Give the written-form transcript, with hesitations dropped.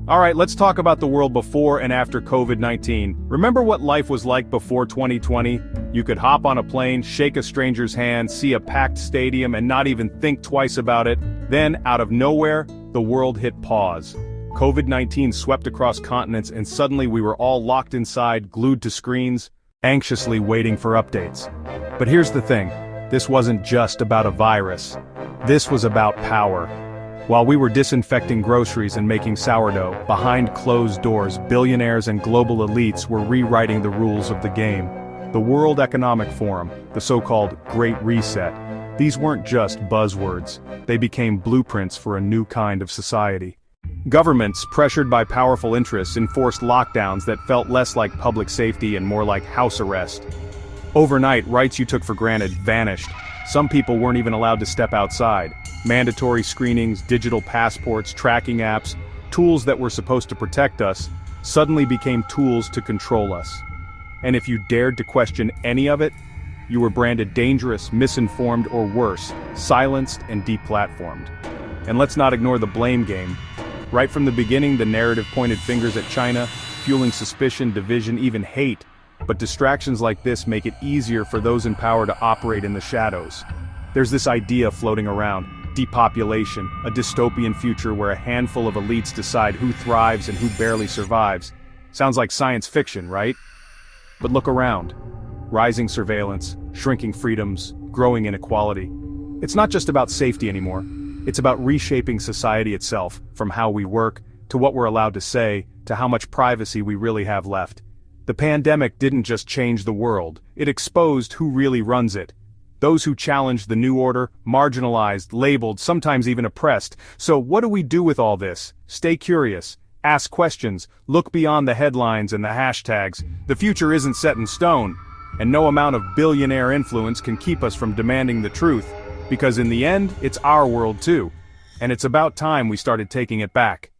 Alright, let's talk about the world before and after COVID-19. Remember what life was like before 2020? You could hop on a plane, shake a stranger's hand, see a packed stadium, and not even think twice about it. Then, out of nowhere, the world hit pause. COVID-19 swept across continents, and suddenly we were all locked inside, glued to screens, anxiously waiting for updates. But here's the thing, this wasn't just about a virus. This was about power. While we were disinfecting groceries and making sourdough, behind closed doors, billionaires and global elites were rewriting the rules of the game. The World Economic Forum, the so-called Great Reset, these weren't just buzzwords. They became blueprints for a new kind of society. Governments, pressured by powerful interests, enforced lockdowns that felt less like public safety and more like house arrest. Overnight, rights you took for granted vanished. Some people weren't even allowed to step outside. Mandatory screenings, digital passports, tracking apps, tools that were supposed to protect us, suddenly became tools to control us. And if you dared to question any of it, you were branded dangerous, misinformed, or worse, silenced and deplatformed. And let's not ignore the blame game. Right from the beginning, the narrative pointed fingers at China, fueling suspicion, division, even hate. But distractions like this make it easier for those in power to operate in the shadows. There's this idea floating around, depopulation, a dystopian future where a handful of elites decide who thrives and who barely survives. Sounds like science fiction, right? But look around. Rising surveillance, shrinking freedoms, growing inequality. It's not just about safety anymore. It's about reshaping society itself, from how we work, to what we're allowed to say, to how much privacy we really have left. The pandemic didn't just change the world, it exposed who really runs it. Those who challenged the new order, marginalized, labeled, sometimes even oppressed. So what do we do with all this? Stay curious, ask questions, look beyond the headlines and the hashtags. The future isn't set in stone, and no amount of billionaire influence can keep us from demanding the truth, because in the end, it's our world too. And it's about time we started taking it back.